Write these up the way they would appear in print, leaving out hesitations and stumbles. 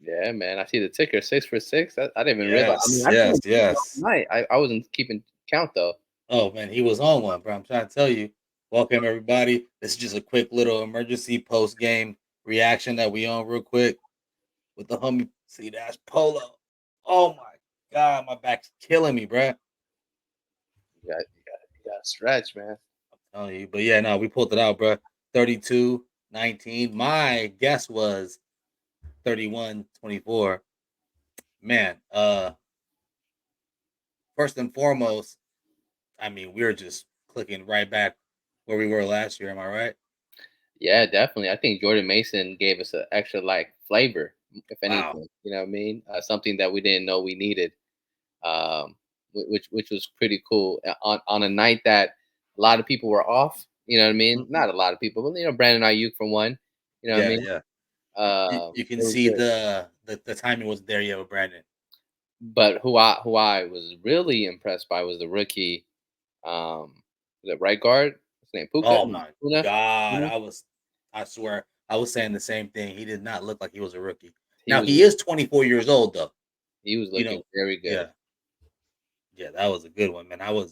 Yeah, man. I see the ticker 6 for 6. I didn't even realize. I mean, Yes, I saw yes, him last yes. night. I wasn't keeping count though. Oh man, he was on one, bro. I'm trying to tell you. Welcome everybody. This is just a quick little emergency post game reaction that we on real quick with the homie. See that's Polo. Oh my god, my back's killing me, bro. You got to stretch, man. Telling you, but yeah, no, we pulled it out, bro. 32-19. My guess was 31-24. Man, first and foremost, I mean, we're just clicking right back where we were last year. Am I right? Yeah, definitely. I think Jordan Mason gave us an extra like flavor, if Wow. anything. You know what I mean? Something that we didn't know we needed. Which was pretty cool on a night that a lot of people were off. You know what I mean? Mhm. Not a lot of people, but Brandon Ayuk for one. You know what I Yeah, mean? yeah. You can It was see good. the timing was there. Yeah, with Brandon. But who I was really impressed by was the rookie, the right guard. His name Puka. Oh my Puna. god, Puna? I swear, I was saying the same thing. He did not look like he was a rookie. He Now was he is 24 years old though. he was You looking know, very good. yeah, yeah, that was a good one, man. Yeah,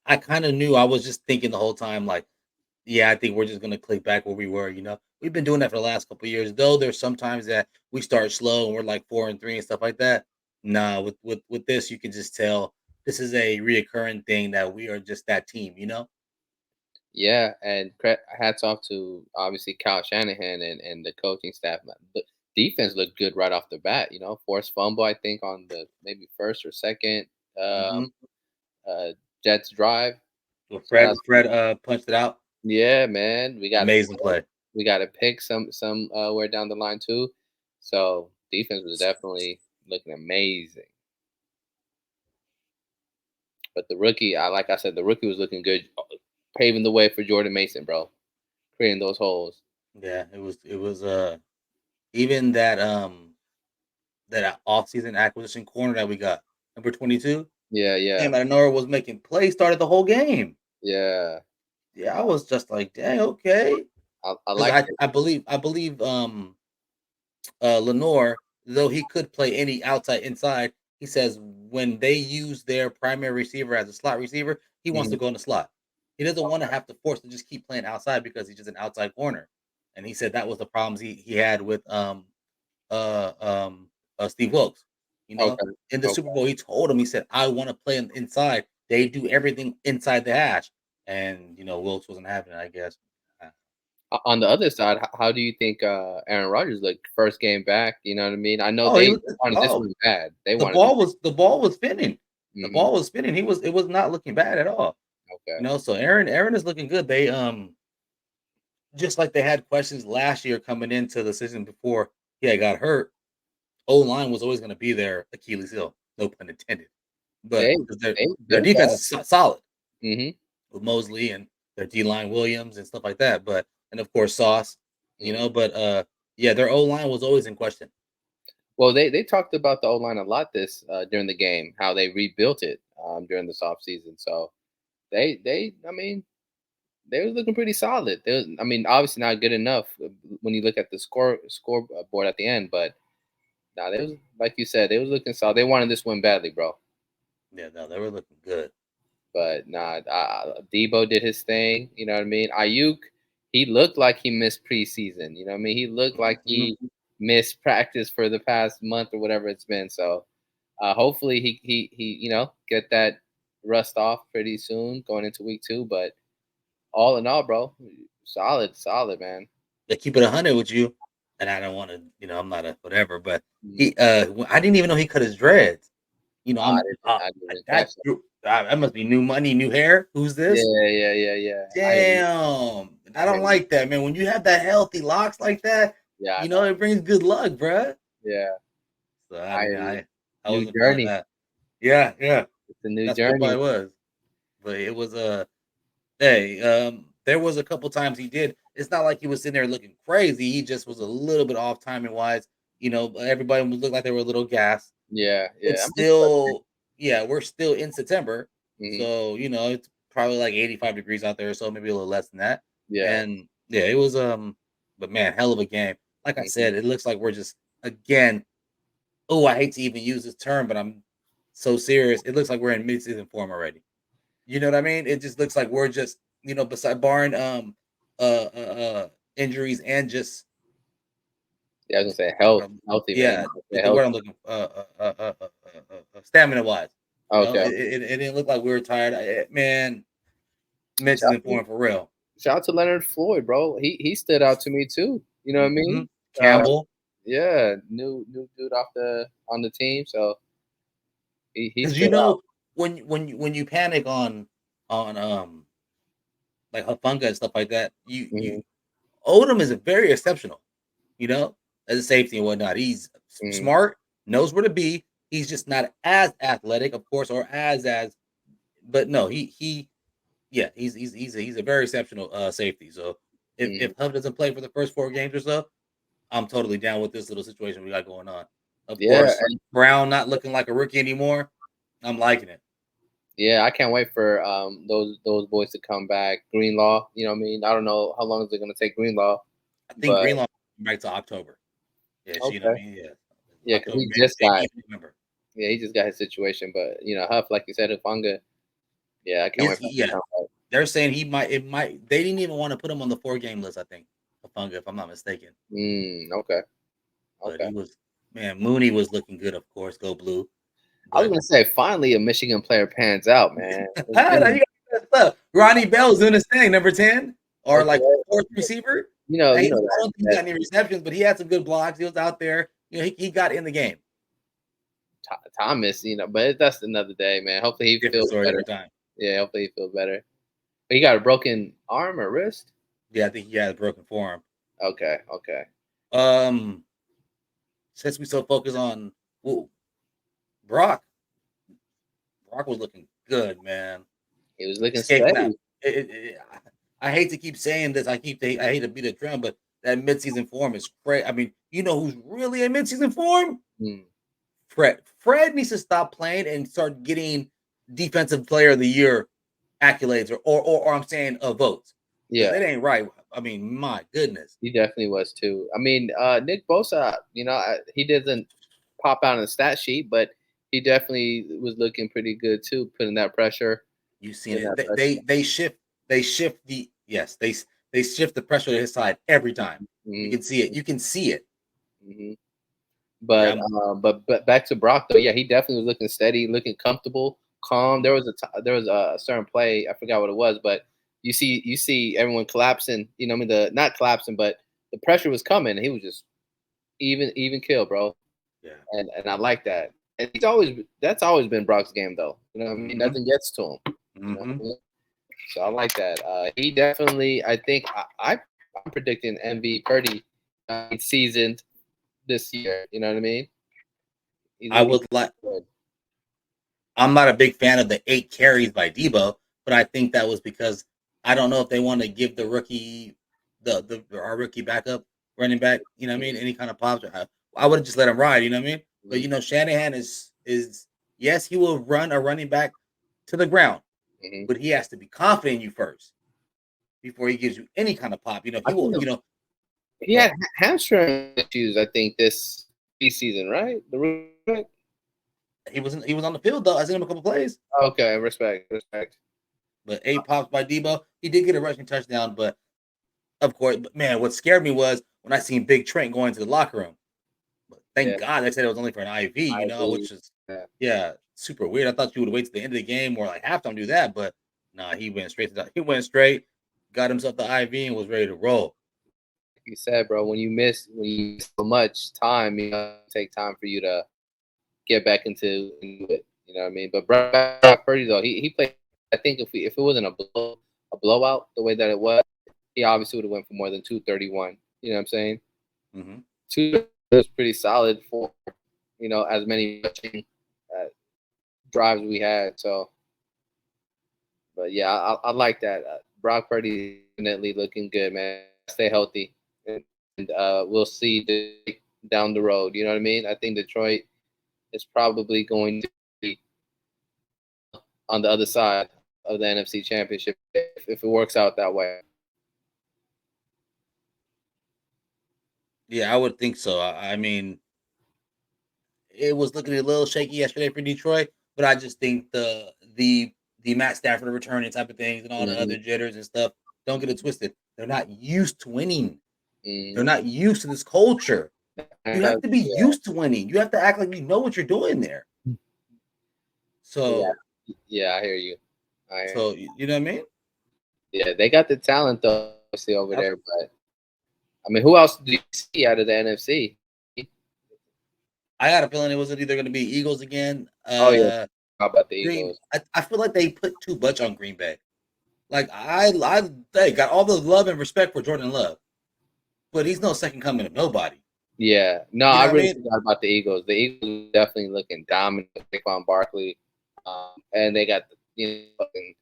I kind of knew. I was just thinking the whole time, like, yeah, I think we're just gonna click back where we were. We've been doing that for the last couple of years. Though there's sometimes that we start slow and we're like 4-3 and stuff like that. Nah, with this, you can just tell this is a reoccurring thing that we are just that team. Yeah, and hats off to obviously Kyle Shanahan and the coaching staff. The defense looked good right off the bat. Forced fumble I think on the maybe first or second Mm-hmm. uh, Jets drive. Well, So that's Fred punched it out. yeah, man. We got a Amazing play. we got to pick some where down the line too. So defense was definitely looking amazing. But the rookie, like I said, the rookie was looking good, paving the way for Jordan Mason, bro, creating those holes. Yeah, it was even that off season acquisition corner that we got number 22 Yeah, yeah, came out of nowhere was making plays started the whole game. yeah. Yeah, I was just like, dang, okay. I Because like I believe Lenore, though he could play any outside inside, he says when they use their primary receiver as a slot receiver, he wants to mhm. go in the slot. He doesn't want to have to force to just keep playing outside because he's just an outside corner. And he said that was the problems he had with uh um Steve Wilkes. You know, Okay, in the Super okay. Bowl, he told him, he said, I want to play inside. They do everything inside the hash. And Wilkes wasn't having it, I guess. Uh, On the other side, how do you think Aaron Rodgers looked first game back? You know what I mean? I know Oh, he they was wanted this oh one bad. They the wanted this. ball was the ball was spinning. The Hmm. ball was spinning. It was not looking bad at all. Okay. So Aaron is looking good. They just like they had questions last year coming into the season before he had got hurt. O line was always going to be their Achilles heel, no pun intended. But They 'cause their been defense bad. is solid Hmm. with Mosley and their D line Williams and stuff like that. But and of course Sauce, Hmm. But yeah, their O line was always in question. Well, they talked about the O line a lot this during the game, how they rebuilt it during this off season. So they I mean they was looking pretty solid. I mean, obviously not good enough when you look at the scoreboard at the end, but nah, they was like you said, they was looking solid. They wanted this win badly, bro. Yeah, no, they were looking good. But nah, Debo did his thing. You know what I mean? Ayuk, he looked like he missed preseason. You know what I mean? He looked like Mhm. he missed practice for the past month or whatever it's been. So hopefully he get that rust off pretty soon going into week 2. But all in all, bro, solid, man. To keep it 100 with you, and I don't want to, I'm not a whatever, but Mhm. I didn't even know he cut his dreads. I I'm didn't I didn't catch that that. that must be new money, new hair. Who's this? Yeah. Damn, I I don't didn't. like that, man. When you have that healthy locks like that, Yeah, I know. it brings good luck, bruh. Yeah, So I I new wasn't feeling journey. that. Yeah, yeah, It's a new that's what it journey. probably was. But it was hey, there was a couple times he did. It's not like he was sitting there looking crazy. He just was a little bit off timing wise. Everybody would look like they were a little gassed. Yeah. It's I mean, it's frustrating. still, yeah, we're still in September, Mhm. so it's probably like 85 degrees out there, so maybe a little less than that. Yeah. And yeah, it was but man, hell of a game. like I Mhm. said, it looks like we're just again. Oh, I hate to even use this term, but I'm so serious. It looks like we're in mid-season form already. You know what I mean? It just looks like we're just, beside barring injuries and just Yeah, I was gonna say health, um, healthy man. yeah, Yeah, the word I'm healthy. looking stamina wise. Okay. It didn't look like we were tired. Man, Shout mid-season form for real. shout out to Leonard Floyd, bro. He stood out to me too. You know what I Mhm. mean? Uh, Campbell, yeah, new dude off the on the team, so he because stood out. when you panic on like Hafunga and stuff like that, Mhm, you Odom is a very exceptional, you know, as a safety and whatnot. He's mhm. smart, knows where to be. He's just not as athletic, of course, or but no, yeah, he's a very exceptional safety. So if Mhm. Huff doesn't play for the first 4 games or so, I'm totally down with this little situation we got going on. Of Yeah, course, Brown not looking like a rookie anymore. I'm liking it. yeah, I can't wait for those boys to come back. Greenlaw, you know what I mean? I don't know how long is it gonna take Greenlaw, I think but Greenlaw back to October. Yeah, you know what okay. I mean? Yeah, Yeah, because October, maybe even November. he just got his situation. But Huff, like you said, Hufanga, yeah, I can't wait for him to Yeah, come back. they're saying he might. It might. They didn't even want to put him on the 4 game list. I think Hafunga, if I'm not mistaken. Okay, But okay. he was man. Mooney was looking good, of course. Go blue. I was But gonna say finally a Michigan player pans out, man. It's now been you got stuff. Ronnie Bell's doing his thing, number 10 or like okay. fourth receiver. You know I that, don't think he got any receptions, but he had some good blocks. He was out there. He got in the game. Thomas, but that's another day, man. Hopefully he Different feels story better. every time. Yeah, hopefully he feels better. But he got a broken arm or wrist. Yeah, I think he had a broken forearm. Okay, okay. Um, since we so focus on ooh, Brock, Brock was looking good, man. He was looking Escaping that. steady. I hate to keep saying this. I hate to beat a drum, but that midseason form is crazy. I mean, you know who's really in midseason form? Mm, Fred. Fred needs to stop playing and start getting defensive player of the year accolades or I'm saying votes because yeah, it ain't right. I mean, my goodness. he definitely was too. I mean, Nick Bosa, he doesn't pop out on the stat sheet, but he definitely was looking pretty good too, putting that pressure, You seen putting it. that pressure. They shift the yes, they shift the pressure to his side every time. You Hmm. can see it. You can see it. Hmm. Yeah, But back to Brock though, yeah, he definitely was looking steady, looking comfortable, calm. There was a certain play, I forgot what it was, but you see everyone collapsing. I mean the not collapsing, but the pressure was coming. And he was just even kill, bro. yeah. And I like that. And that's always been Brock's game though. You know what I mean? Mm-hmm. Nothing gets to him. You know what Mm-hmm. I mean? So I like that. He definitely, I think I'm predicting MV Purdy seasoned this year. You know what I mean? I He's would like. good. I'm not a big fan of the 8 carries by Debo, but I think that was because I don't know if they want to give the rookie, our rookie backup running back, you know what I mean, any kind of pops. I would have just let him ride, you know what I mean. But Mhm, Shanahan is yes, he will run a running back to the ground, mhm. but he has to be confident in you first before he gives you any kind of pop. I He will, think he go had ahead. hamstring issues. I think this season, right? The rookie? He was on the field though. I seen him a couple plays. Okay, respect. But 8 pops by Debo. He did get a rushing touchdown, but of course, but man, what scared me was when I seen Big Trent go into the locker room. But thank Yeah, God they said it was only for an IV, I agree. which is Yeah. yeah, super weird. I thought you would wait to the end of the game or like halftime do that, but nah, he went straight, got himself the IV and was ready to roll. Like you said, bro, when you miss so much time, take time for you to get back into it. You know what I mean? But Brock Purdy though, he played. I think if it wasn't a blowout the way that it was, he obviously would have went for more than 231. You know what I'm saying? Mm-hmm. Two was pretty solid for as many rushing uh, drives we had. So, but yeah, I like that. Brock Purdy definitely looking good, man. Stay healthy, and we'll see down the road. You know what I mean? I think Detroit is probably going to be on the other side of the NFC Championship if it works out that way. Yeah, I would think so. I mean, it was looking a little shaky yesterday for Detroit, but I just think the Matt Stafford returning type of things and all the Mhm, other jitters and stuff. Don't get it twisted. They're not used to winning. They're mhm. not used to this culture. You have to be Yeah, used to winning. You have to act like you know what you're doing there. yeah, So, yeah. I hear you. I hear you. you know what I mean? Yeah, they got the talent though, obviously over there. But I mean, who else do you see out of the NFC? I got a feeling it was either going to be Eagles again. Oh yeah, how about the Eagles? I feel like they put too much on Green Bay. Like they got all the love and respect for Jordan Love, but he's no second coming of nobody. Yeah, no, You I know what I really mean? forgot about the Eagles. The Eagles are definitely looking dominant with Saquon Barkley, and they got fucking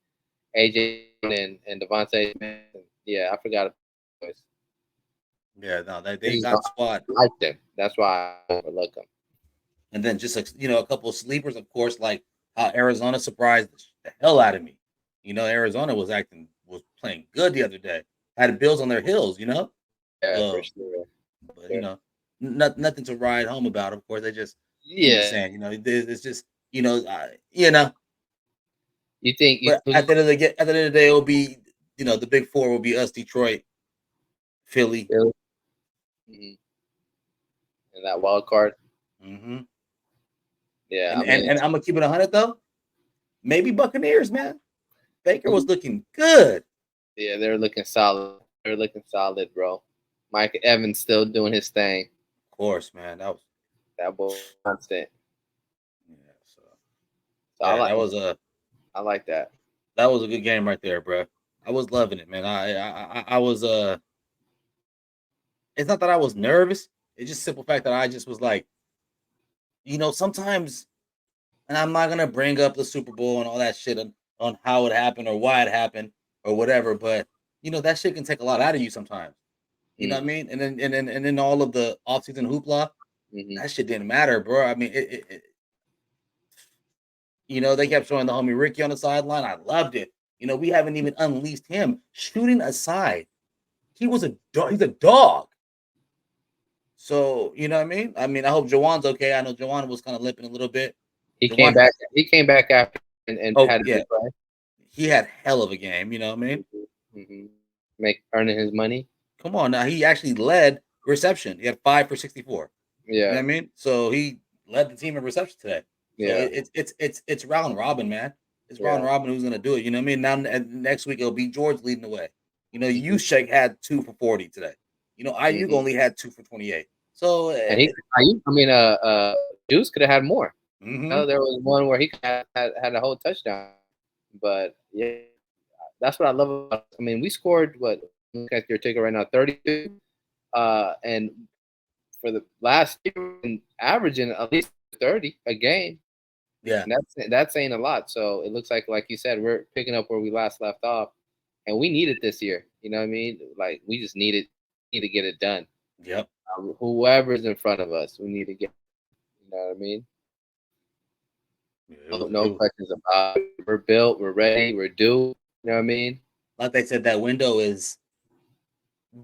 AJ and Devontae Smith. Yeah, I forgot about those. Yeah, no, I they just got don't squad, like them. That's why I overlook them. and then just like a couple of sleepers, of course, like how Arizona surprised the hell out of me. Arizona was playing good the other day. Had the Bills on their heels, Yeah, for So, sure. but Sure. nothing to ride home about. Of course, I'm just Yeah, saying, it's just you know. you think you But who's at the end of the day, it'll be the big four will be us, Detroit, Philly. Bills in that wild card? hmm Yeah, And, I mean, and I'm gonna keep it 100 though. Maybe Buccaneers, man. Baker was looking good. yeah, they're looking solid. They're looking solid, bro. Mike Evans still doing his thing. Of course, man. That was That boy constant. yeah. So So yeah, I like that. that was a good game right there, bro. I was loving it, man. I was It's not that I was nervous. It's just simple fact that I just was like, sometimes, and I'm not gonna bring up the Super Bowl and all that shit on how it happened or why it happened or whatever, but that shit can take a lot out of you sometimes. You know what I Mm, mean? And then all of the offseason hoopla, hmm that shit didn't matter, bro. I mean, they kept showing the homie Ricky on the sideline. I loved it. We haven't even unleashed him. Shooting aside, he's a dog. So, you know what I mean? I hope Jawan's okay. I know Jawan was kind of limping a little bit. He came Jawan, back. He came back after and oh had a yeah, big play. he had hell of a game. You know what I mean? Mm-hmm. Make earning his money. Come on now, he actually led reception. He had 5 for 64. You know Yeah, what I mean? So he led the team in reception today. So yeah, it's round robin, man. It's round yeah. robin who's gonna do it. You know what I mean? Now next week it'll be George leading the way. Mm-hmm. Yushek had 2 for 40 today. Ayuk Mm-hmm. only had 2 for 28. So And I mean, Juice could have had more. mhm. There was one where he had a whole touchdown. But yeah, that's what I love about. I mean, we scored what? Look at your ticket right now, 32. And for the last year, we've been averaging at least 30 a game. Yeah. And that's saying a lot. So it looks like you said, we're picking up where we last left off, and we need it this year. You know what I mean? Like we just need to get it done. Yep. Whoever's in front of us, we need to get. You know what I mean? Yeah, No questions about it. We're built. We're ready. We're due. You know what I mean? like they said, that window is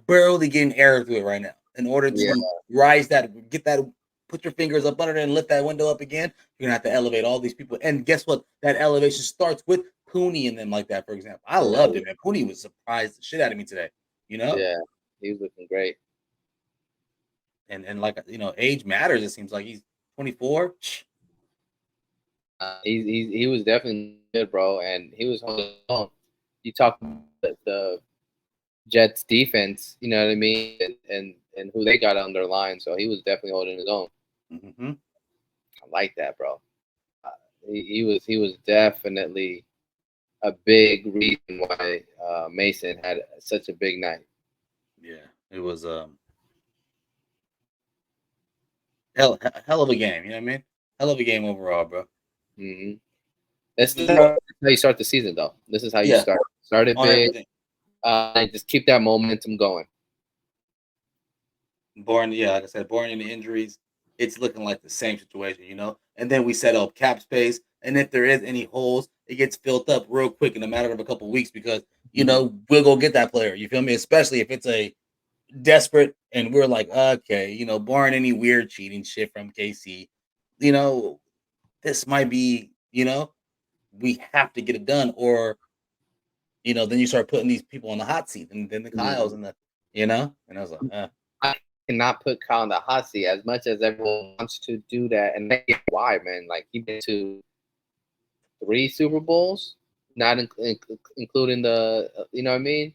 barely getting air through it right now. In order Yeah. to get that, put your fingers up under it and lift that window up again, you're gonna have to elevate all these people. And guess what? That elevation starts with Pooney and them like that, for example. I loved it, man. Pooney was surprised the shit out of me today, you know? Yeah. He was looking great. And like age matters, it seems like he's 24. He was definitely good, bro, and he was holding on. You talk about the Jets defense, you know what I mean, and who they got on their line, so he was definitely holding his own. Mm-hmm. I like that, bro. Uh, he was definitely a big reason why Mason had such a big night. Yeah, it was hell of a game, you know what I mean? Hell of a game overall, bro. Hmm This is how you start the season, though. This is how you Yeah, start it on big, everything. and just keep that momentum going. Like I said, born into injuries, it's looking like the same situation. And then we set up cap space, and if there is any holes, it gets filled up real quick in a matter of a couple weeks because Mhm. we'll go get that player. You feel me? Especially if it's a desperate, and we're like, okay, barring any weird cheating shit from KC, you know, this might be, we have to get it done, or then you start putting these people on the hot seat, and then the Kyles Mhm. and and I was like, I cannot put Kyle in the hot seat as much as everyone wants to do that, and I get why, man. Like he been to 3 Super Bowls, not including the, you know what I mean.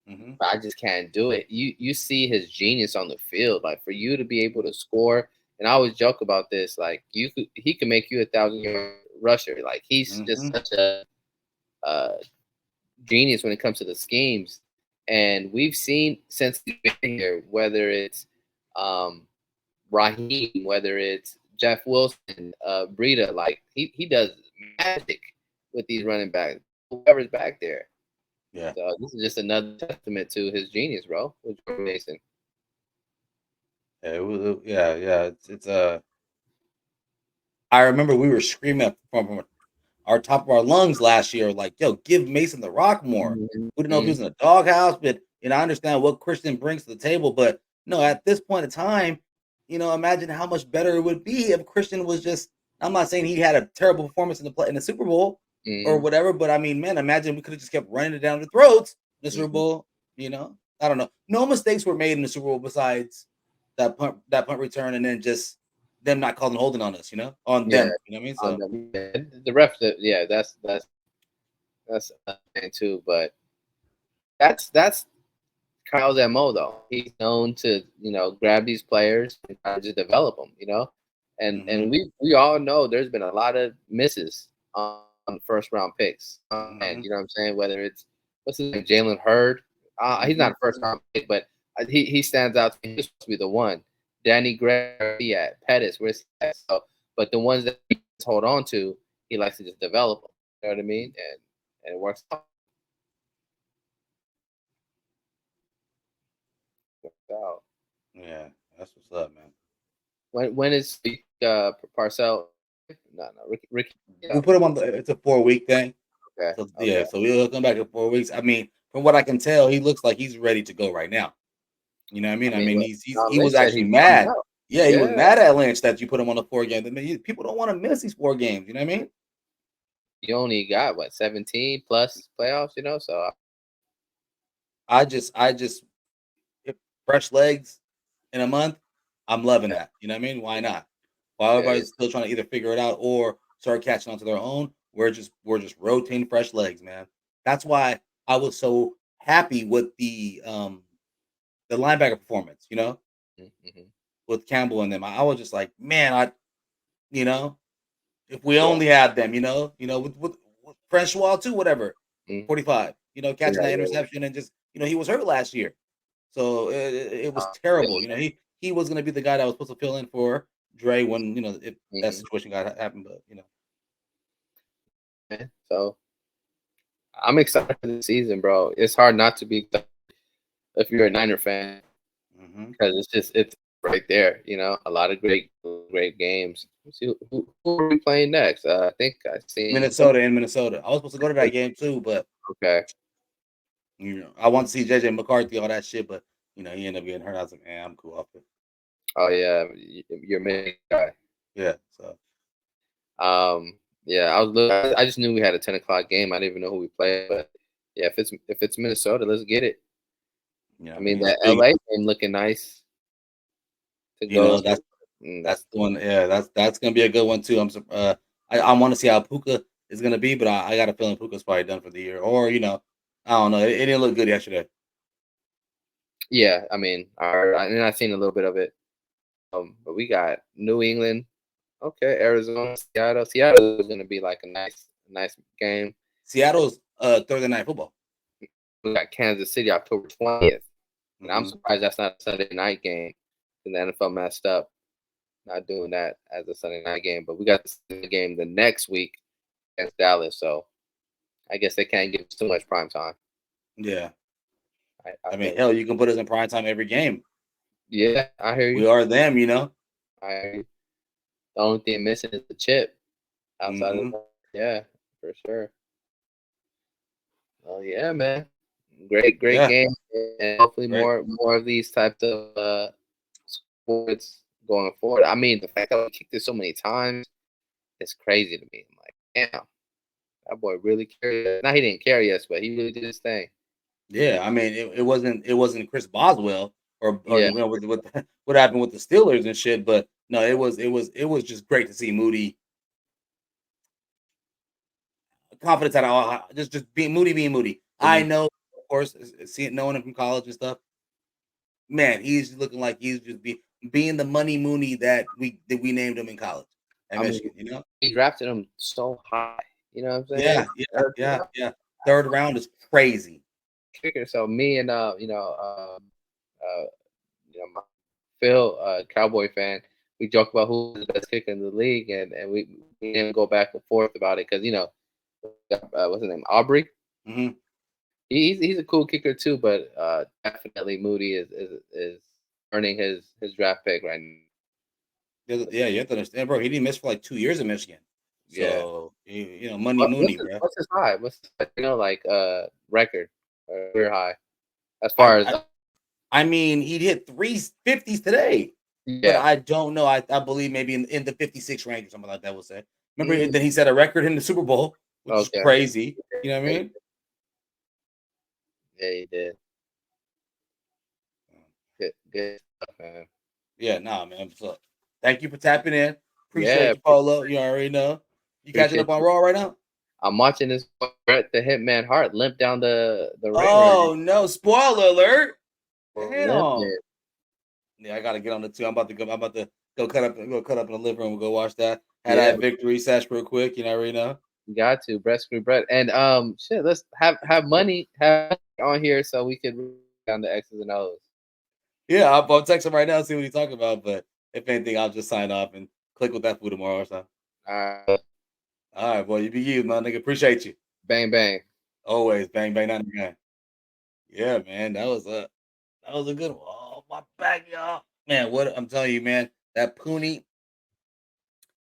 hmm But I just can't do it. You see his genius on the field. Like for you to be able to score, and I always joke about this. Like he could make you 1,000 yard rusher. Like he's just hmm such a uh, genius when it comes to the schemes. And we've seen since he's been here, whether it's um, Raheem, whether it's Jeff Wilson, Breida, like he does magic with these running backs, whoever's back there. yeah, So this is just another testament to his genius, bro, with Jordan Mason. yeah, yeah. It's. I remember we were screaming from our top of our lungs last year, like, "Yo, give Mason the rock more." We didn't know if he Mhm. was in the doghouse, but I understand what Christian brings to the table. But no, at this point in time, imagine how much better it would be if Christian was just. I'm not saying he had a terrible performance in the Super Bowl or Mhm. whatever, but I mean, man, imagine we could have just kept running it down the throats in the Super Mhm. Bowl. I don't know. No mistakes were made in the Super Bowl besides that punt return, and then just them not calling holding on us. On Yeah, them. You know what I mean? on So. the ref. Yeah, that's a thing too. But that's Kyle's mo though. He's known to grab these players and kind of just develop them. And hmm we all know there's been a lot of misses on first round picks. And hmm you know what I'm saying? Whether it's what's his name, Jalen Hurd. He's not hmm a first round pick, but he stands out. He's supposed to be the one. Danny Gray, where he at? Pettis, where's he at? So, but the ones that he hold on to, he likes to just develop them. You know what I mean? And it works out. Yeah, that's what's up, man. When is Parcell? No, Ricky. We Yeah, put him on the. It's a 4 week thing. okay, So yeah, okay. so we'll come back in 4 weeks. I mean, from what I can tell, he looks like he's ready to go right now. You know what I mean? I I mean, mean, what he John was Lynch said actually he's coming mad. out. Yeah, he was Yeah, mad at Lynch that you put him on the 4 games. I mean, people don't want to miss these 4 games. You know what I mean? you only got what 17 plus playoffs, So I just if fresh legs in a month. I'm loving that. You know what I mean? Why not? While yeah, everybody's still trying to either figure it out or start catching on to their own, we're just rotating fresh legs, man. That's why I was so happy with the linebacker performance, mm-hmm. with Campbell and them. I was just like, man, you know, if we Yeah, only had them, with Francois too, whatever, mm, 45, yeah, catching that yeah, interception and just, he was hurt last year. So it was terrible. He was going to be the guy that was supposed to fill in for Dre when if that mm-hmm. situation got happened. But So I'm excited for the season, bro. It's hard not to be excited if you're a Niner fan hmm because it's right there. A lot of great games. Let's see who are we playing next? I think I seen. Minnesota in Minnesota. I was supposed to go to that game too, but Okay. I want to see JJ McCarthy all that shit, but he ended up getting hurt. I was like, man, I'm cool off it. Oh yeah, you're a main guy. Yeah, so Yeah, I just knew we had a 10 o'clock game. I didn't even know who we played, but yeah, if it's Minnesota, let's get it. I I mean, mean, it's that big. LA game looking nice to go to. That's That's the one. Yeah, that's gonna be a good one too. I want to see how Puka is gonna be, but I got a feeling Puka's probably done for the year, or I don't know. It didn't look good yesterday. yeah. I mean, and I seen a little bit of it. But we got New England. Okay, Arizona, Seattle. Seattle is gonna be like a nice game. Seattle's Thursday night football. We got Kansas City October 20th, and I'm hmm surprised that's not a Sunday night game. And the NFL messed up not doing that as a Sunday night game. But we got the game the next week against Dallas, so I guess they can't give us too much prime time. Yeah, I I mean, think. hell, you can put us in prime time every game. Yeah, I hear We you. are them. I hear you. The only thing missing is the chip outside of hmm that. Yeah, for sure. Oh yeah, man. Great Yeah, game, and hopefully great. more of these types of sports going forward. I mean, the fact that we kicked it so many times is crazy to me. I'm like, damn, that boy really carried us. Now he didn't carry us, but he really did his thing. Yeah, I mean, it wasn't Chris Boswell or Yeah, with what happened with the Steelers and shit, but no, it was just great to see Moody confidence at all, just being Moody. I mhm. know, of course, seeing knowing him from college and stuff. Man, he's looking like he's just being the money Mooney that we named him in college at I mean, Michigan. You know? we drafted him so high. You know what I'm saying? Yeah, yeah, yeah, yeah. Third round is crazy. Kicker. So me and my Phil, Cowboy fan, we joke about who's the best kicker in the league, and we didn't go back and forth about it because what's his name, Aubrey. Hmm. He's a cool kicker too, but definitely Moody is earning his draft pick right now. Yeah, you have to understand, bro. He didn't miss for like 2 years in Michigan, Yeah. so money Mooney, bro. What's his high? What's his, like record or career high as I, far as I I mean, he hit 350s today, but yeah. I don't know. I believe maybe in the 56 range or something like that. We'll say. Remember Mm, that he set a record in the Super Bowl, which is okay. crazy. You know what I Yeah, mean? he did. Good stuff, man. Yeah, nah, man. So, thank you for tapping in. Yeah, Appreciate you, Polo. You already know. You catching appreciate up on you. Raw right now? I'm watching this Bret the Hitman Hart limp down the ring right Oh no! Spoiler alert! now. Damn. Limping. Yeah, I gotta get on the two. I'm about to go cut up in the living room and go watch that. Had Yeah, that victory sesh real quick. You know, already know. got to Brett screw Brett. And shit, let's have money on here so we could write down the X's and O's. Yeah, I'll text him right now, see what he's talking about. But if anything, I'll just sign off and click with that food tomorrow or something. Uh, All right, boy, you be you, my nigga. Appreciate you. bang bang. Always bang bang not again. Yeah, man, that was a good one. Oh my back, y'all. Man, what I'm telling you, man, that Pooney. I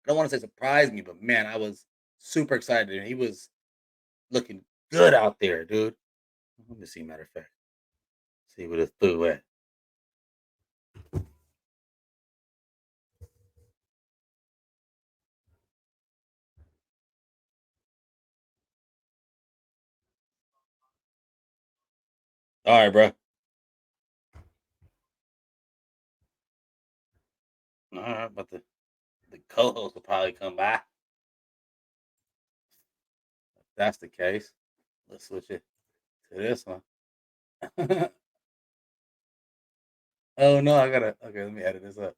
don't want to say surprised me, but man, I was super excited. And he was looking good out there, dude. Let me see. Matter of fact, see what it threw at. All right, bro. All right, but the co-host will probably come by. If that's the case, let's switch it to this one. Oh no, I gotta. Okay, let me edit this up.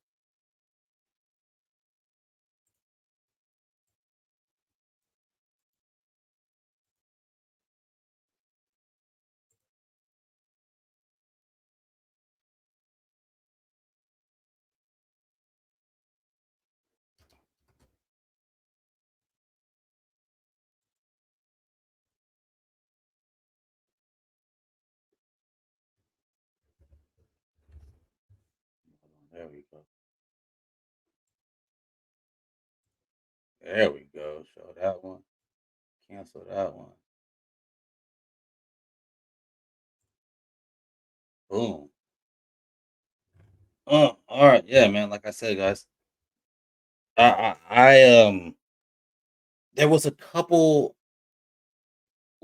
There we go. There we go. Show that one. Cancel that one. Boom. All right. Yeah, man. Like I said, guys, I there was a couple.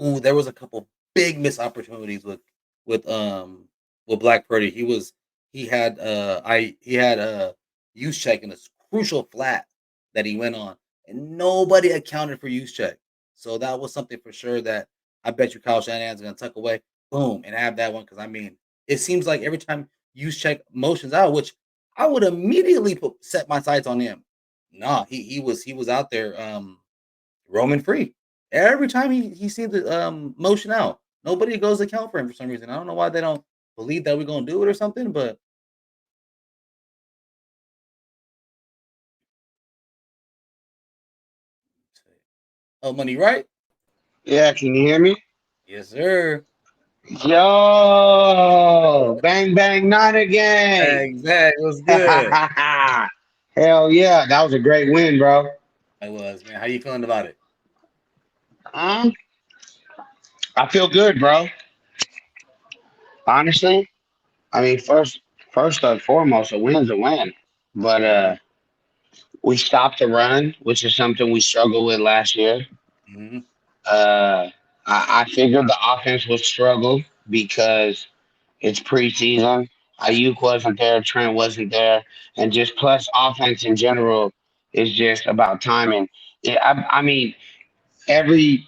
Ooh, there was a couple big missed opportunities with Black Purdy. He had use check in a crucial flat that he went on, and nobody accounted for use check. So that was something for sure that I bet you Kyle Shanahan's gonna tuck away, boom, and have that one because I mean it seems like every time use check motions out, which I would immediately set my sights on him. Nah, he was out there roaming free. Every time he sees the motion out, nobody goes to count for him for some reason. I don't know why they don't believe that we're gonna do it or something, but oh, money, right? Yeah, can you hear me? Yes, sir. Yo, bang bang, not again. Exactly. What's good? Hell yeah, that was a great win, bro. I was, man. How you feeling about it? Huh? I feel good, bro. Honestly, I mean, first and foremost, a win's a win. But Mhm, we stopped the run, which is something we struggled with last year. mhm, Uh, I figured the offense would struggle because it's preseason. Ayuk wasn't there, Trent wasn't there, and just plus offense in general is just about timing. Yeah, I mean, every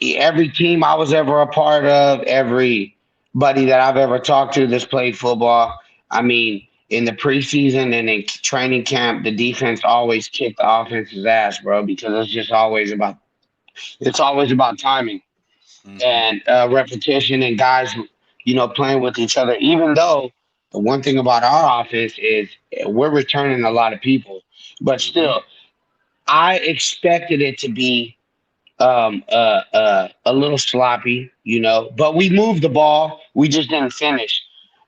every team I was ever a part of, everybody that I've ever talked to that's played football, I mean, in the preseason and in training camp, the defense always kicked the offense's ass, bro, because it's always about timing mhm. and repetition and guys, playing with each other. Even though the one thing about our offense is we're returning a lot of people, but Mhm. still, I expected it to be a little sloppy, but we moved the ball. We just didn't finish.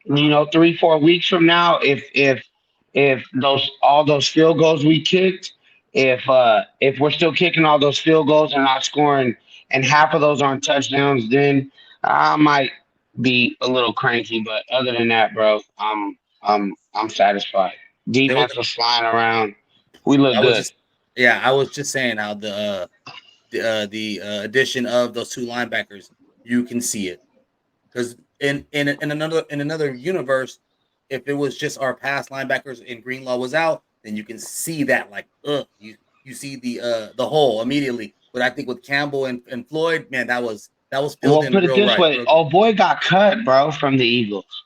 3 4 weeks from now, if those all those field goals we kicked, if we're still kicking all those field goals and not scoring, and half of those aren't touchdowns, then I might be a little cranky. But other than that, bro, I'm satisfied. There was Defense was flying around. We look I was good. just yeah, I was just saying how the addition of those two linebackers, you can see it because in another universe, if it was just our past linebackers and Greenlaw was out, then you can see that like you see the hole immediately. But I think with Campbell and Floyd, man, that was filled Well, in put it real this right. way. Real good. Oh boy got cut, bro, from the Eagles.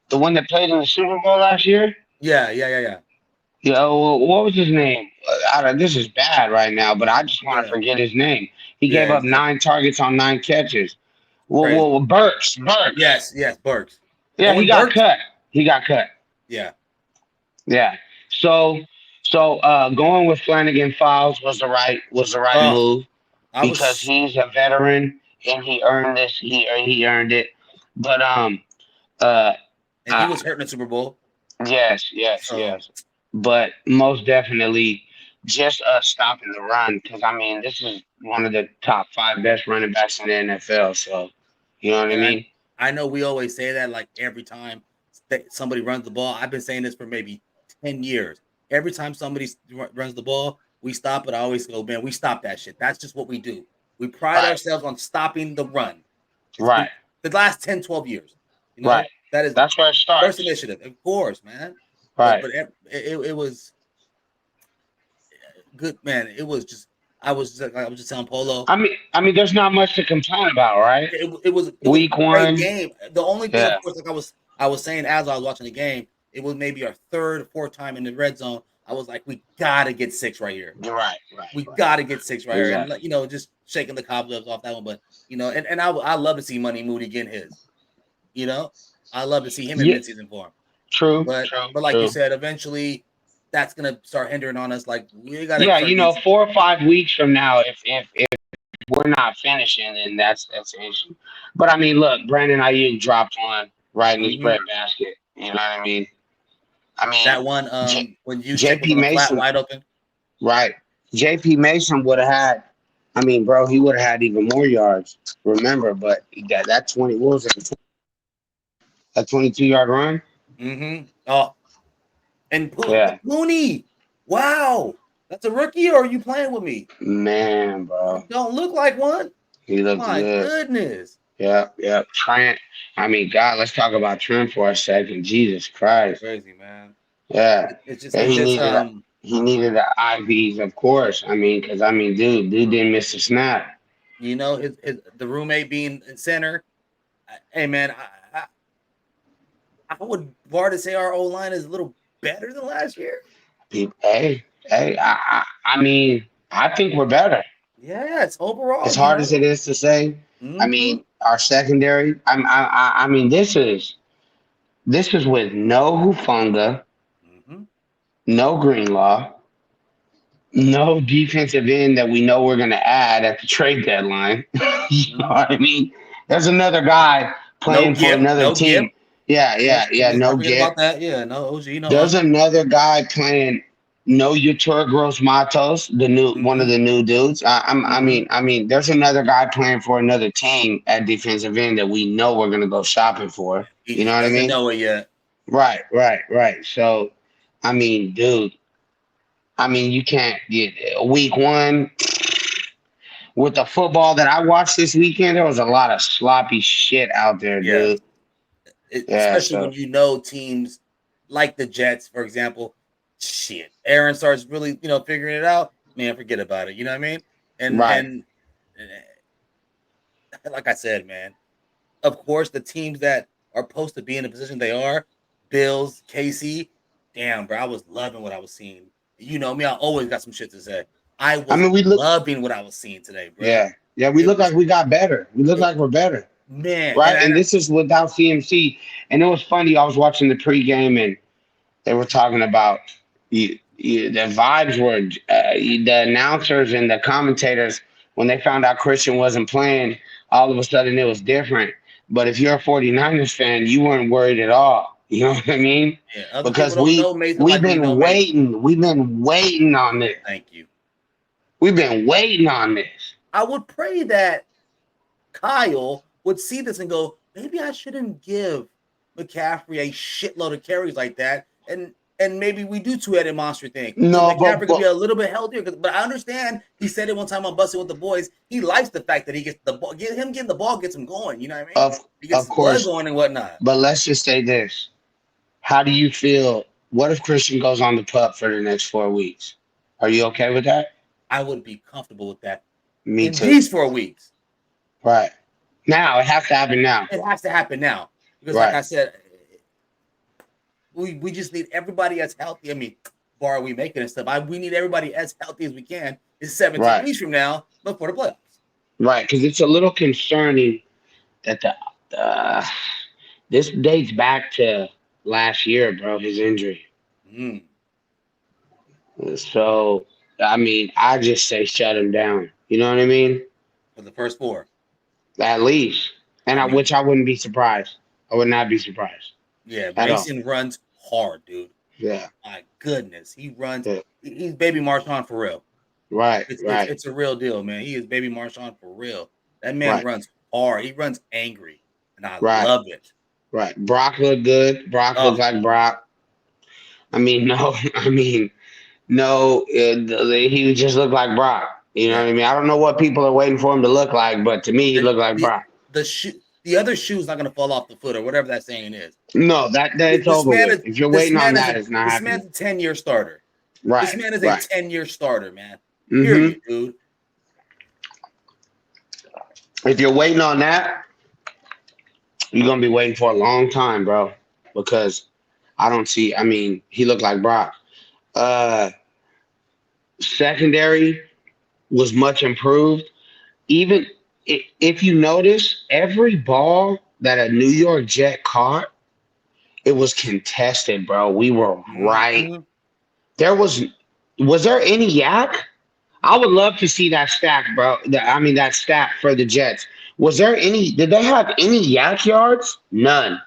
The one that played in the Super Bowl last year. Yeah, yeah, yeah, yeah, What was his name? This is bad right now, but I just want to yeah, forget his name. He yeah. gave up Exactly. 9 targets on 9 catches. Crazy. Burks. Yes, yes, Burks. Yeah, he Owen got Burks. cut. He got cut. Yeah, Yeah. So, going with Flanagan Files was the right uh, move I because was, he's a veteran and he earned this. He earned it. But uh, and he I, was hurt in the Super Bowl. yes, yes, So yes. But most definitely, just us stopping the run because I mean, this is one of the top 5 best running backs in the NFL. So, you know what I and mean? I know we always say that like every time that somebody runs the ball. I've been saying this for maybe 10 years. Every time somebody runs the ball, we stop it. I always go, man, we stop that shit. That's just what we do. We pride Right, ourselves on stopping the run. It's been right, the last 10, 12 years. You right. know, that is That's where it first starts. initiative, of course, man. But Right. it was good, man. It was just I was just telling Polo. I mean, there's not much to complain about, right? It was a Week great one, game. The only thing, of yeah, course, like I was saying as I was watching the game, it was maybe our third, fourth time in the red zone. I was like, we gotta get six right here. you're right, right, We right. gotta get six right here, and Exactly. just shaking the cobwebs off that one. But and I love to see Money Moody get his. You know, I love to see him in Yeah, midseason form. true, But true, but like you true. said, eventually that's gonna start hindering on us. Like we gotta Yeah, start getting. 4 or 5 weeks from now, if we're not finishing, then that's an issue. But I mean, look, Brandon Ayuk dropped one right in his Mhm. breadbasket. You know what I mean? I mean, That one J- when you check was J.P. on the flat Mason, wide open. right? J.P. Mason would have had. I mean, bro, he would have had even more yards. Remember, but that 20. What was it? A 22-yard run. Oh, and Yeah, Mooney. Wow, that's a rookie, or are you playing with me? man, bro, Don't look like one. he looked My good. goodness, Yeah, yeah. Trent. I mean, God, let's talk about Trent for a second. Jesus Christ. crazy man. Yeah, It's just and it's he just needed the IVs, of course. I mean, because I mean, dude didn't miss a snap. his the roommate being in center. Hey man, I would bar to say our O line is a little better than last year. Hey, I mean, I think we're better. Yeah, it's As overall, hard as it is to say, I Mm-hmm. mean, our secondary. I mean, this is with no Hufunga, Mm-hmm. no Greenlaw, no defensive end that we know we're going to add at the trade deadline. You know Mm-hmm. what I mean? There's another guy No playing for Gip, another no Gip. team. Yeah, Yeah, yeah, yeah. let's No not forget get. about that. Yeah, no OG, no There's another guy playing. No Yatur Gross Matos, the new one of Mhm, the new dudes. mhm. I mean, there's another guy playing for another team at defensive end that we know we're gonna go shopping for. You He know what I doesn't mean? know it yet. Right. So, I mean, dude, I mean, you can't get week one with the football that I watched this weekend. There was a lot of sloppy shit out there, Yeah. dude. Yeah. Especially So, when you know teams like the Jets, for example, shit. Aaron starts really, figuring it out. Man, forget about it. You know what I mean? And right. and like I said, man, of course, the teams that are supposed to be in the position they are, Bills, KC. Damn, bro, I was loving what I was seeing. You know me, I always got some shit to say. I I was mean, we look. loving what I was seeing today, bro. Yeah. Yeah. We It look was like we got better. We look it, like we're better. man, Right. and And this is without CMC. And it was funny. I was watching the pregame and they were talking about the vibes were the announcers and the commentators when they found out Christian wasn't playing, all of a sudden it was different. But if you're a 49ers fan, you weren't worried at all. You know what I mean? yeah, other people Because don't know Mason we've like we know been Mason. waiting. We've been waiting on this. Thank you. We've been waiting on this. I would pray that Kyle would see this and go, maybe I shouldn't give McCaffrey a shitload of carries like that. And maybe we do two-headed monster thing. So No, McCaffrey could be but a little bit healthier. But I understand he said it one time on Busting with the Boys. He likes the fact that he gets the ball. Him getting the ball gets him going. You know what I mean? of He gets his blood course. going and whatnot. But let's just say this. How do you feel? What if Christian goes on the pup for the next 4 weeks? Are you okay with that? I would be comfortable with that Me in too. these 4 weeks. Right. Now it has to happen now. It has to happen now. Because like Right. I said, we just need everybody as healthy. I mean, bar we making and stuff. We need everybody as healthy as we can. It's 17 Right. weeks from now, but for the playoffs. Right. Because it's a little concerning that this dates back to last year, bro, his injury. Mm. So I mean, I just say shut him down. You know what I mean? For the first 4. At least. And I mean, which I wouldn't be surprised. I would not be surprised. yeah, At all. Mason runs hard, dude. Yeah. My goodness, he runs. Yeah. He's baby Marshawn for real. Right. It's a real deal, man. He is baby Marshawn for real. That man Right. runs hard. He runs angry, and I Right. love it. Right. Brock looked good. Brock Oh. looked like Brock. I mean, no. I mean, no. He just looked like Brock. You know what I mean? I don't know what people are waiting for him to look like, but to me, he looked like Brock. The other shoe's not going to fall off the foot or whatever that saying is. No, that it's over with. If you're waiting on that, it's not this happening. man's a 10-year starter. Right. This man is right. a 10-year starter, man. Mhm. Period, dude. If you're waiting on that, you're gonna be waiting for a long time, bro. Because I don't see. I mean, he looked like Brock. Secondary was much improved. Even if you notice, every ball that a New York Jet caught, it was contested, bro. We were right. Mhm. There was there any yak? I would love to see that stack, bro. That stack for the Jets. Was there any? Did they have any yak yards? None.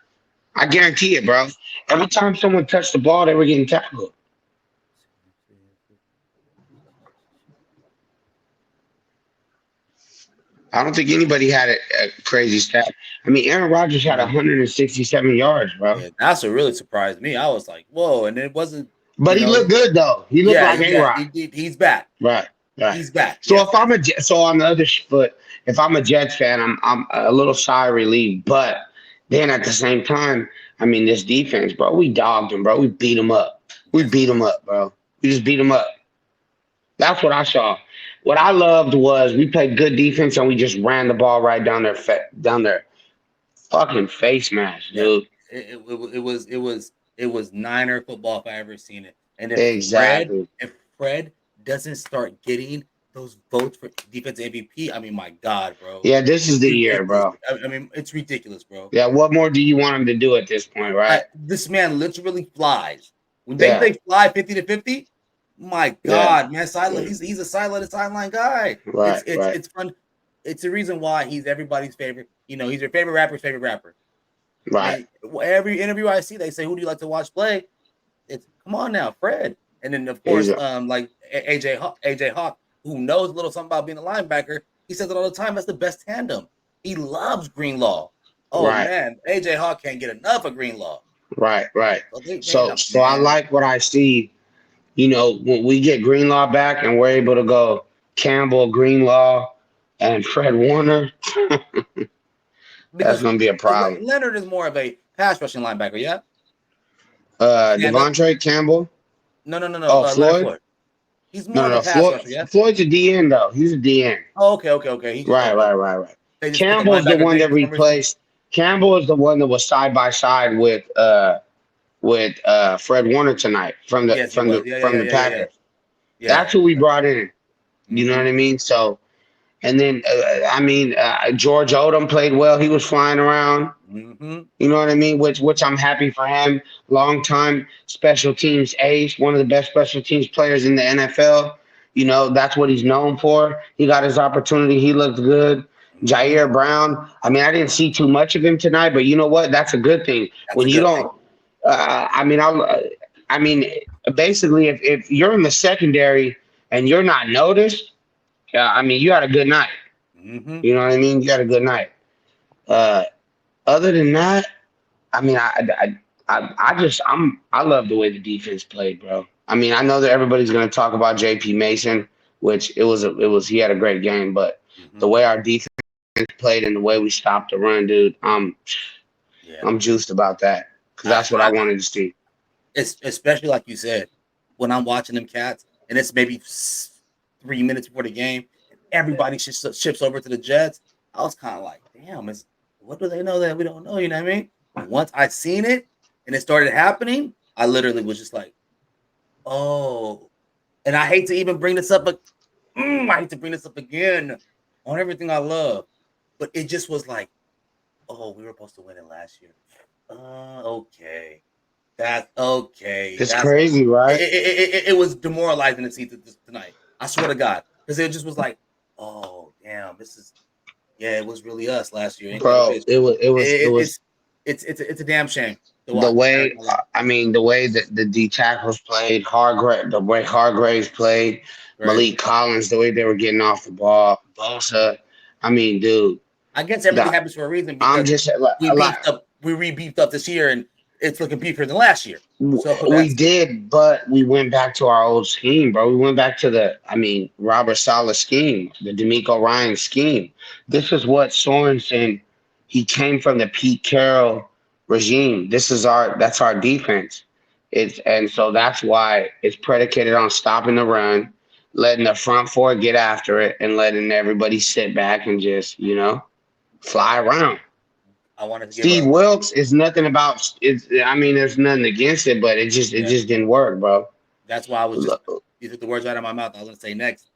I guarantee it, bro. Every time someone touched the ball, they were getting tackled. I don't think anybody had a crazy stat. I mean, Aaron Rodgers had 167 yards, bro. Yeah, that's what really surprised me. I was like, whoa. And it wasn't. But he looked good, though. He looked like A-Rod. He's back. Right. He's back. So if I'm on the other foot, if I'm a Jets fan, I'm a little sigh of relief. But then at the same time, I mean, this defense, bro, we dogged them, bro. We beat them up. We beat them up, bro. We just beat them up. That's what I saw. What I loved was we played good defense and we just ran the ball right down their fucking face mask, dude. It was Niner football if I ever seen it. And Exactly. if Fred doesn't start getting those votes for defensive MVP, I mean, my God, bro. Yeah, this is the year, bro. I mean, it's ridiculous, bro. Yeah, what more do you want him to do at this point, right? This man literally flies. When they fly 50-50, my God, man, silent. He's a sideline guy. Right, it's fun. It's the reason why he's everybody's favorite. You know, he's your favorite rapper's favorite rapper. Right. Every interview I see, they say, "Who do you like to watch play?" It's come on now, Fred. And then of He's course, a, like AJ Hawk, who knows a little something about being a linebacker, he says it all the time. That's the best tandem. He loves Greenlaw. Oh right, man, AJ Hawk can't get enough of Greenlaw. right. So they So have I man. like what I see. You know, when we get Greenlaw back and we're able to go Campbell, Greenlaw, and Fred Warner, that's Because gonna be a problem. Leonard is more of a pass rushing linebacker, yeah. Stand up. Devontae Campbell. No. Oh, Leonard Floyd. Floyd. He's No, more no, of a no. pass Floyd. rusher, yeah. Floyd's a DN though. He's a DN. Oh, okay. He's Right, okay. right, right, right. They just put the Campbell's the linebacker one thing that for some reason. replaced. Campbell is the one that was side by side with Fred Warner tonight from the Yes, he from was. the from the Yeah. Packers. That's who we brought in. You know what I mean? So, and then George Odom played well. He was flying around. Mm-hmm. You know what I mean? Which I'm happy for him. Long time special teams ace, one of the best special teams players in the NFL. You know, that's what he's known for. He got his opportunity. He looked good. Mm-hmm. Jair Brown. I mean, I didn't see too much of him tonight, but you know what? That's a good thing. That's When a you good thing. don't, I mean, basically, if you're in the secondary and you're not noticed, I mean, you had a good night. Mm-hmm. You know what I mean? You had a good night. Uh, Other than that, I mean, I love the way the defense played, bro. I mean, I know that everybody's gonna talk about JP Mason, which he had a great game, but Mm-hmm. the way our defense played and the way we stopped the run, dude, Yeah. I'm juiced about that because that's what I wanted to see. It's especially like you said, when I'm watching them cats, and it's maybe 3 minutes before the game, and everybody shifts over to the Jets. I was kind of like, damn, what do they know that we don't know? You know what I mean? And once I seen it and it started happening, I literally was just like, oh. And I hate to even bring this up, but I hate to bring this up again on everything I love. But it just was like, oh, we were supposed to win it last year. Okay. That's okay. It's crazy, right? It was demoralizing to see tonight. I swear to God. Because it just was like, oh, damn, it was really us last year. Bro, It's a damn shame. The way the way that the D tackles played, the way Hargraves played, Right. Malik Collins, the way they were getting off the ball, Bosa. I mean, dude. I guess everything happens for a reason because I'm just we re-beefed up this year and it's looking beefier than last year. So we did, but we went back to our old scheme, bro. We went back to Robert Saleh scheme, the D'Amico Ryan scheme. This is what Sorensen, he came from the Pete Carroll regime. That's our defense. And so that's why it's predicated on stopping the run, letting the front four get after it, and letting everybody sit back and just, fly around. I wanted to Steve Wilkes is nothing about it. I mean, there's nothing against it, but it just didn't work, bro. That's why I was you took the words out of my mouth. I was gonna say next.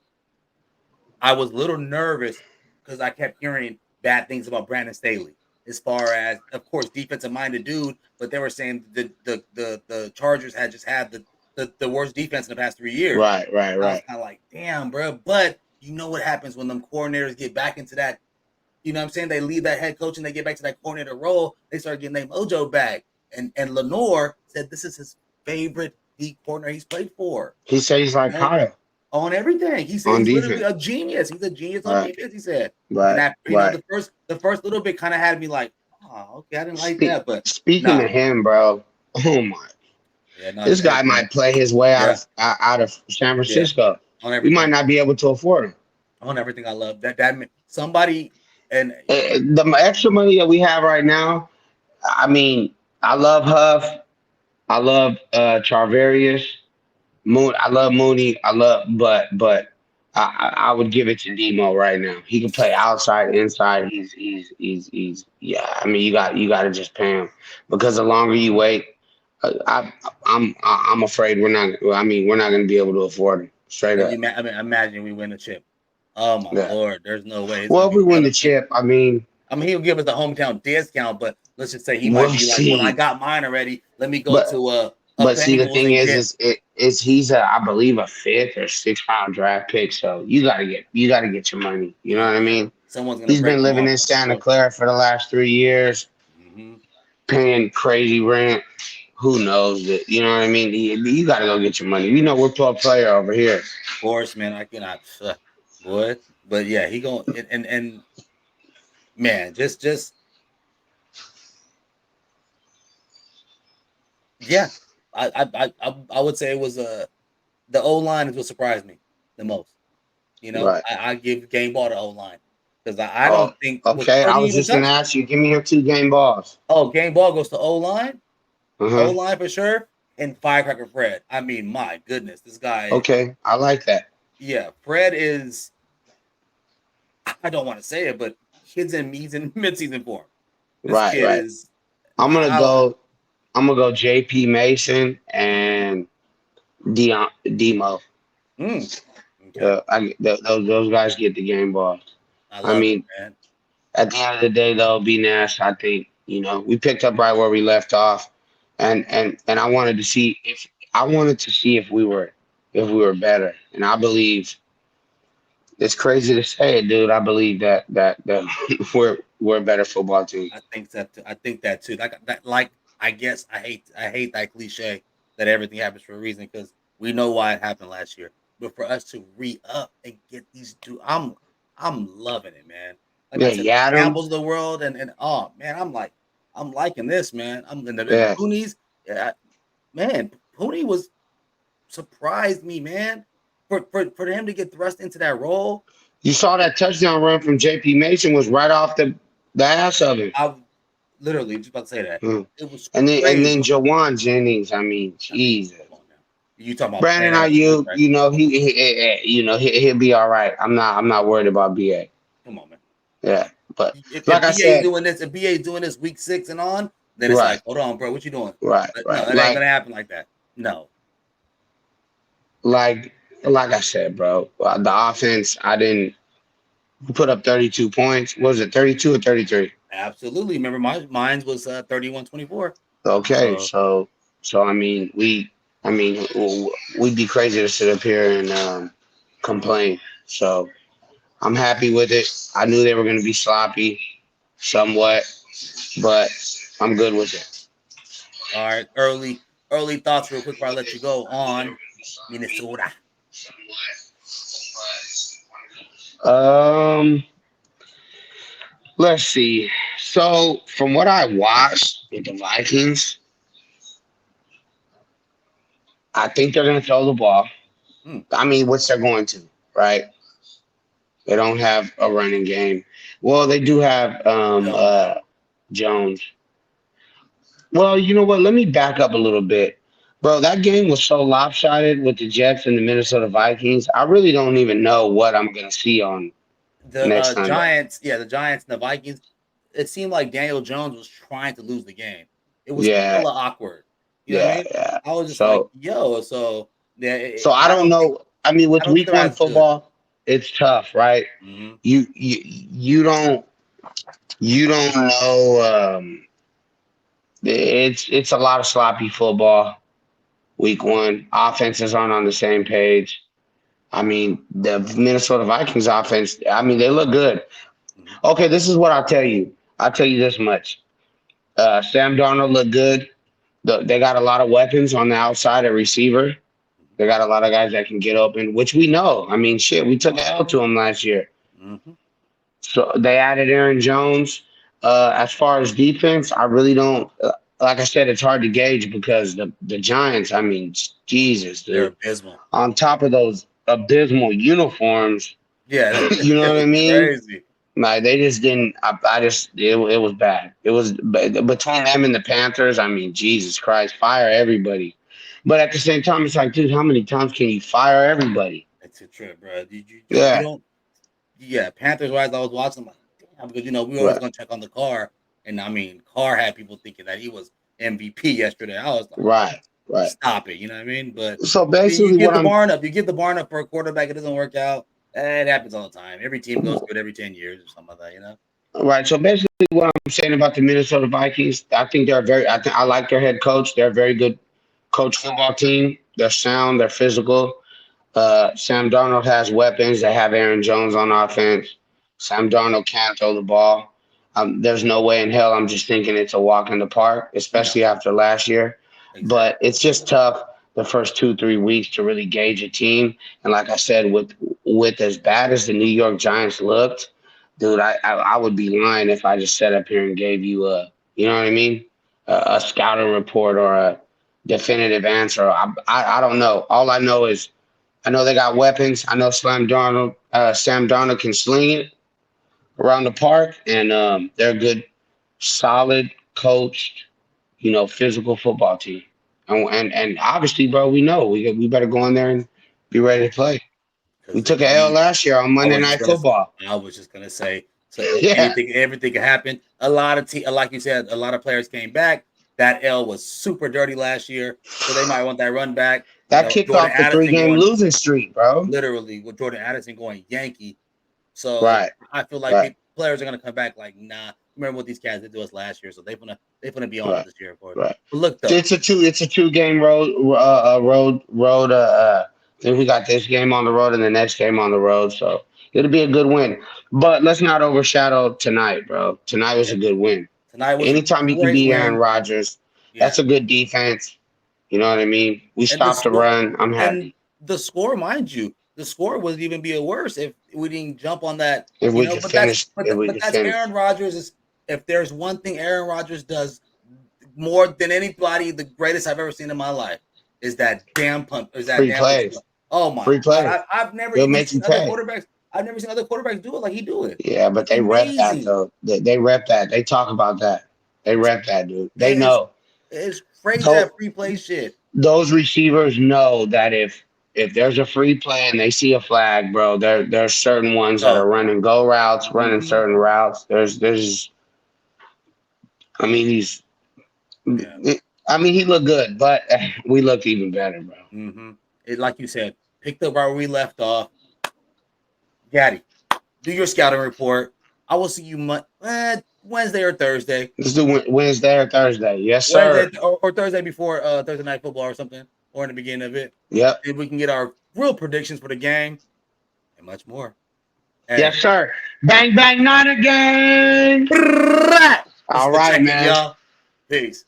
I was a little nervous because I kept hearing bad things about Brandon Staley. As far as, of course, defensive minded dude, but they were saying the Chargers had just had the worst defense in the past 3 years. Right. I was kind of like, damn, bro. But you know what happens when them coordinators get back into that. You know what I'm saying? They leave that head coach and they get back to that coordinator role. They start getting their mojo back. And Lenore said this is his favorite coordinator he's played for. He said he's like Kyle. On everything. He said he's literally a genius. He's a genius on defense, he said. Right. And that, the first little bit kind of had me like, oh, okay, I didn't like that. But speaking of him, bro, oh my. This guy might play his way out of San Francisco. Yeah. We might not be able to afford him. On everything I love. That somebody and the extra money that we have right now, I mean, I love Huff. I love Charvarius. I love Mooney. But I would give it to Demo right now. He can play outside, inside. He's yeah. I mean, you got to just pay him because the longer you wait, I'm afraid we're not going to be able to afford him. Straight up. Imagine we win the chip. Oh my Lord, there's no way. Well, if we win the chip, I mean, he'll give us a hometown discount, but let's just say he might be like, well, I got mine already. Let me go to But see, the thing is he's I believe a 5th or 6th round draft pick. So you gotta get your money. You know what I mean? He's been living in Santa Clara for the last 3 years, paying crazy rent. who knows that? You know what I mean? You got to go get your money. We know we're pro player over here. Of course, man. I cannot, boy. But yeah, he going and man, just yeah. I would say it was the O line is what surprised me the most. You know, Right. I give game ball to O line because I Oh, don't think was okay. I Purdy was even just gonna touched. ask you. Give me your 2 game balls. Oh, game ball goes to O line, O Uh-huh. line for sure, and Firecracker Fred. I mean, my goodness, this guy. Okay, I like that. Yeah, Fred is. I don't want to say it, but he's in mid-season form. This Right, kid right. is. I'm gonna I go. I'm gonna go. J.P. Mason and Demo. okay. Those guys get the game ball. I I love it, mean, man. at the end of the day, though, B Nash, I think we picked up right where we left off, and I wanted to see if we were better, and I believe it's crazy to say it, dude. I believe that we're a better football team. I think that. I think that too. Like that. Like I guess I hate that cliche that everything happens for a reason because we know why it happened last year. But for us to re up and get these two, I'm loving it, man. Like I Yeah, said, you had the 'em. Campbells of the world, and oh man, I'm liking this, man. I'm in the Yeah, Poonies. Yeah, man, Pooney was surprised me, man. For him to get thrust into that role, you saw that touchdown run from J.P. Mason was right off the ass of him. I literally just about to say that. Mm. It was And then crazy. Jawan Jennings. I mean, I mean, Jesus. come on now. You talking about Brandon playing out of a Ayuk, contract? he'll be all right. I'm not worried about BA. Come on, man. Yeah, but If like I BA said, doing this, if BA doing this week 6 and on, then it's right, like, hold on, bro, what you doing? right, But no, right. it ain't gonna happen like that. No, Like, like I said, bro, the offense. I didn't we put up 32 points. What was it 32 or 33? absolutely. Remember, mine was 31-24. Okay, So so I mean, we'd be crazy to sit up here and complain. So I'm happy with it. I knew they were going to be sloppy, somewhat, but I'm good with it. all right, early thoughts, real quick before I let you go on Minnesota. Um, let's see. So from what I watched with the Vikings, I think they're going to throw the ball. Hmm. I mean, which they're going to, right? They don't have a running game. Well, they do have Jones. Jones. Well, you know what? Let me back up a little bit. Bro, that game was so lopsided with the Jets and the Minnesota Vikings. I really don't even know what I'm going to see on The next Sunday. Giants, yeah, the Giants and the Vikings. It seemed like Daniel Jones was trying to lose the game. It was Yeah, hella awkward. You know what I yeah, mean? yeah. I was just like, So, yo, so yeah, so I don't know. I mean, I with don't think week they're one as good. football, it's tough, right? Mm-hmm. You don't know. It's a lot of sloppy football. Week one, offenses aren't on the same page. I mean, the Minnesota Vikings offense, I mean, they look good. Mm-hmm. Okay, this is what I'll tell you. I'll tell you this much. Sam Darnold looked good. They got a lot of weapons on the outside at receiver. They got a lot of guys that can get open, which we know. I mean, shit, we took an L to them last year. Mm-hmm. So they added Aaron Jones. As far as defense, I really don't. Like I said, it's hard to gauge because the Giants. I mean, Jesus, They're dude. abysmal. On top of those abysmal uniforms, Yeah, you know what I it's mean? crazy. Like they just didn't. It was bad. It was between them and the Panthers. I mean, Jesus Christ, fire everybody. But at the same time, it's like, dude, how many times can you fire everybody? It's a trip, bro. You Yeah, don't. Yeah, Panthers wise, I was watching. I'm like, damn, because we always right, gonna check on the car, and I mean, Carr had people thinking that he was MVP yesterday. I was like, right, right. stop it. You know what I mean? But So you basically, give what the I'm barn up. You give the barn up for a quarterback. It doesn't work out. It happens all the time. Every team goes through it every 10 years or something like that. You know? right. So basically, what I'm saying about the Minnesota Vikings, I think they're very. I like their head coach. They're a very good coach football team. They're sound. They're physical. Sam Darnold has weapons. They have Aaron Jones on offense. Sam Darnold can't throw the ball. There's no way in hell I'm just thinking it's a walk in the park, No, especially after last year. but it's just tough the first 2-3 weeks to really gauge a team. And like I said, with as bad as the New York Giants looked, dude, I would be lying if I just sat up here and gave you you know what I mean, a scouting report or a definitive answer. I don't know. All I know is I know they got weapons. I know Sam Darnold can sling it around the park, and they're a good, solid, coached, physical football team. And obviously, bro, we know we better go in there and be ready to play. We took an L last year on Monday Night Football. I was just gonna say, so Yeah. everything could happen. A lot of like you said, a lot of players came back. That L was super dirty last year, so they might want that run back. That kicked off the 3-game losing streak, bro. Literally, with Jordan Addison going Yankee. So right. I feel like players are gonna come back like, nah. Remember what these cats did to us last year, so they're gonna be on this year for it. Right. But look, though, it's a 2-game road. Then we got this game on the road and the next game on the road, so it'll be a good win. But let's not overshadow tonight, bro. Tonight was a good win. Anytime you can beat Aaron Rodgers, that's a good defense. You know what I mean? We stopped the run. I'm happy. And the score, mind you, the score would even be worse if we didn't jump on that. If we could finish. But that's Aaron Rodgers. If there's one thing Aaron Rodgers does more than anybody, the greatest I've ever seen in my life, is that damn punt. Is that free plays? Oh my! Free plays. I've never seen other quarterbacks. I've never seen other quarterbacks do it like he do it. Yeah, but they rep that though. They rep that. They talk about that. They rep that, dude. They know. It's crazy that free play shit. Those receivers know that if there's a free play and they see a flag, bro, there's certain ones that are running go routes, running certain routes. There's. I mean, he looked good, but we looked even better, bro. Mm-hmm. Like you said, picked up where we left off. Gaddy, do your scouting report. I will see you Wednesday or Thursday. Let's do Wednesday or Thursday. Yes, sir. Wednesday or Thursday before Thursday Night Football or something, or in the beginning of it. Yep. If we can get our real predictions for the game and much more. And yes, sir. Bang, bang, not again. All right, man. Y'all. Peace.